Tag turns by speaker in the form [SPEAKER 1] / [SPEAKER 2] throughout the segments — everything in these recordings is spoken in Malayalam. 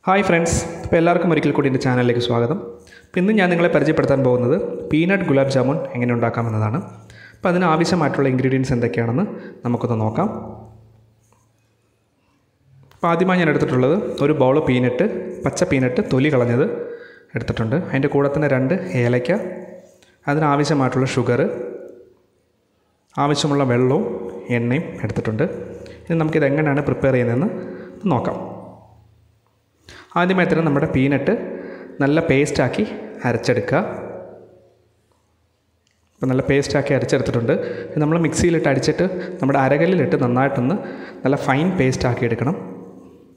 [SPEAKER 1] ഹായ് ഫ്രണ്ട്സ്, ഇപ്പോൾ എല്ലാവർക്കും ഒരിക്കൽ കൂടി എൻ്റെ ചാനലിലേക്ക് സ്വാഗതം. അപ്പോൾ ഇന്ന് ഞാൻ നിങ്ങളെ പരിചയപ്പെടുത്താൻ പോകുന്നത് പീനട്ട് ഗുലാബ് ജാമുൻ എങ്ങനെ ഉണ്ടാക്കാമെന്നതാണ്. അപ്പോൾ അതിന് ആവശ്യമായിട്ടുള്ള ഇൻഗ്രീഡിയൻസ് എന്തൊക്കെയാണെന്ന് നമുക്കൊന്ന് നോക്കാം. അപ്പോൾ ആദ്യമായി ഞാൻ എടുത്തിട്ടുള്ളത് ഒരു ബൗൾ പീനട്ട്, പച്ച പീനട്ട് തൊലി കളഞ്ഞത് എടുത്തിട്ടുണ്ട്. അതിൻ്റെ കൂടെ തന്നെ 2 ഏലയ്ക്ക, അതിനാവശ്യമായിട്ടുള്ള ഷുഗർ, ആവശ്യമുള്ള വെള്ളവും എണ്ണയും എടുത്തിട്ടുണ്ട്. ഇനി നമുക്കിത് എങ്ങനെയാണ് പ്രിപ്പയർ ചെയ്യുന്നതെന്ന് നോക്കാം. ആദ്യമായി തന്നെ നമ്മുടെ പീനട്ട് നല്ല പേസ്റ്റാക്കി അരച്ചെടുക്കുക. അപ്പോൾ നല്ല പേസ്റ്റാക്കി അരച്ചെടുത്തിട്ടുണ്ട്. നമ്മൾ മിക്സിയിലിട്ട് അടിച്ചിട്ട് നമ്മുടെ അരകല്ലിലിട്ട് നന്നായിട്ടൊന്ന് നല്ല ഫൈൻ പേസ്റ്റാക്കി എടുക്കണം.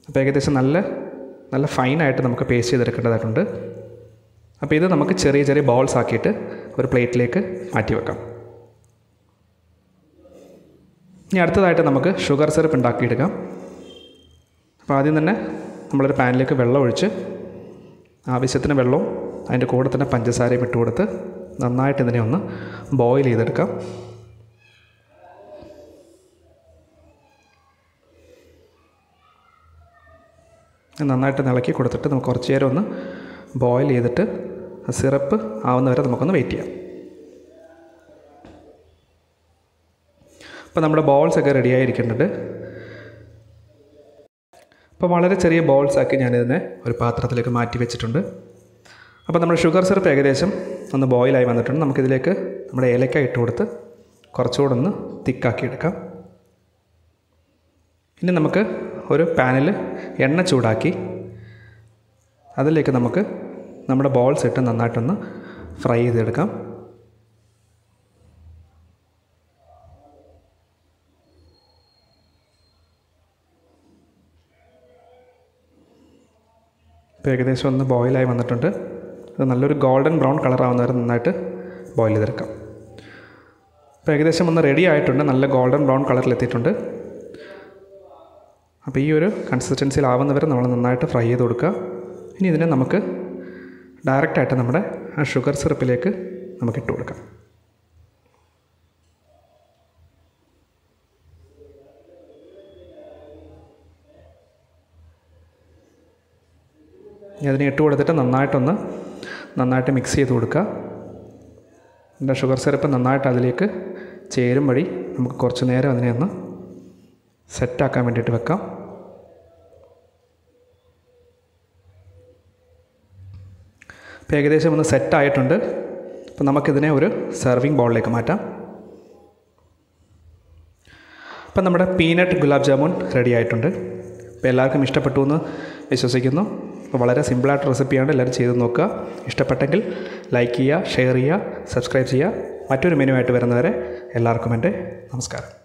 [SPEAKER 1] അപ്പോൾ ഏകദേശം നല്ല ഫൈനായിട്ട് നമുക്ക് പേസ്റ്റ് ചെയ്തെടുക്കേണ്ടതായിട്ടുണ്ട്. അപ്പോൾ ഇത് നമുക്ക് ചെറിയ ചെറിയ ബോൾസ് ആക്കിയിട്ട് ഒരു പ്ലേറ്റിലേക്ക് മാറ്റി വെക്കാം. ഇനി അടുത്തതായിട്ട് നമുക്ക് ഷുഗർ സിറപ്പ് ഉണ്ടാക്കിയെടുക്കാം. അപ്പോൾ ആദ്യം തന്നെ നമ്മളൊരു പാനിലേക്ക് വെള്ളം ഒഴിച്ച് ആവശ്യത്തിന് വെള്ളവും അതിൻ്റെ കൂടെ തന്നെ പഞ്ചസാരയും ഇട്ട് കൊടുത്ത് നന്നായിട്ട് ഇതിനെ ഒന്ന് ബോയിൽ ചെയ്തെടുക്കാം. നന്നായിട്ട് ഇളക്കി കൊടുത്തിട്ട് നമുക്ക് കുറച്ച് നേരം ഒന്ന് ബോയിൽ ചെയ്തിട്ട് സിറപ്പ് ആവുന്നവരെ നമുക്കൊന്ന് വെയിറ്റ് ചെയ്യാം. അപ്പോൾ നമ്മുടെ ബോൾസൊക്കെ റെഡിയായിരിക്കുന്നുണ്ട്. അപ്പോൾ വളരെ ചെറിയ ബോൾസാക്കി ഞാനിതിനെ ഒരു പാത്രത്തിലേക്ക് മാറ്റി വെച്ചിട്ടുണ്ട്. അപ്പോൾ നമ്മുടെ ഷുഗർ സിറപ്പ് ഏകദേശം ഒന്ന് ബോയിലായി വന്നിട്ടുണ്ട്. നമുക്കിതിലേക്ക് നമ്മുടെ ഏലക്ക ഇട്ട് കൊടുത്ത് കുറച്ചുകൂടെ ഒന്ന് തിക്കാക്കി എടുക്കാം. ഇനി നമുക്ക് ഒരു പാനിൽ എണ്ണ ചൂടാക്കി അതിലേക്ക് നമുക്ക് നമ്മുടെ ബോൾസ് ഇട്ട് നന്നായിട്ടൊന്ന് ഫ്രൈ ചെയ്തെടുക്കാം. ഇപ്പോൾ ഏകദേശം ഒന്ന് ബോയിലായി വന്നിട്ടുണ്ട്. അത് നല്ലൊരു ഗോൾഡൻ ബ്രൗൺ കളറാവുന്നവരെ നന്നായിട്ട് ബോയിൽ ചെയ്തെടുക്കാം. ഇപ്പോൾ ഏകദേശം ഒന്ന് റെഡി ആയിട്ടുണ്ട്. നല്ല ഗോൾഡൻ ബ്രൗൺ കളറിലെത്തിയിട്ടുണ്ട്. അപ്പോൾ ഈ ഒരു കൺസിസ്റ്റൻസിയിലാവുന്നവരെ നമ്മൾ നന്നായിട്ട് ഫ്രൈ ചെയ്ത് കൊടുക്കുക. ഇനി ഇതിനെ നമുക്ക് ഡയറക്റ്റായിട്ട് നമ്മുടെ ആ ഷുഗർ സിറപ്പിലേക്ക് നമുക്ക് ഇട്ട് കൊടുക്കാം. അതിനെ ഇട്ട് കൊടുത്തിട്ട് നന്നായിട്ട് മിക്സ് ചെയ്ത് കൊടുക്കുക. എൻ്റെ ഷുഗർ സിറപ്പ് നന്നായിട്ട് അതിലേക്ക് ചേരും വഴി നമുക്ക് കുറച്ച് നേരം അതിനെ ഒന്ന് സെറ്റാക്കാൻ വേണ്ടിയിട്ട് വെക്കാം. ഇപ്പോൾ ഏകദേശം ഒന്ന് സെറ്റായിട്ടുണ്ട്. അപ്പോൾ നമുക്കിതിനെ ഒരു സെർവിങ് ബൗളിലേക്ക് മാറ്റാം. അപ്പം നമ്മുടെ പീനട്ട് ഗുലാബ് ജാമുൻ റെഡി ആയിട്ടുണ്ട്. അപ്പോൾ എല്ലാവർക്കും ഇഷ്ടപ്പെട്ടു എന്ന് വിശ്വസിക്കുന്നു. അപ്പോൾ വളരെ സിമ്പിളായിട്ട് റെസിപ്പിയാണ്. എല്ലാവരും ചെയ്ത് നോക്കുക. ഇഷ്ടപ്പെട്ടെങ്കിൽ ലൈക്ക് ചെയ്യുക, ഷെയർ ചെയ്യുക, സബ്സ്ക്രൈബ് ചെയ്യുക. മറ്റൊരു മെനു ആയിട്ട് വരുന്നവരെ എല്ലാവർക്കും എൻ്റെ നമസ്കാരം.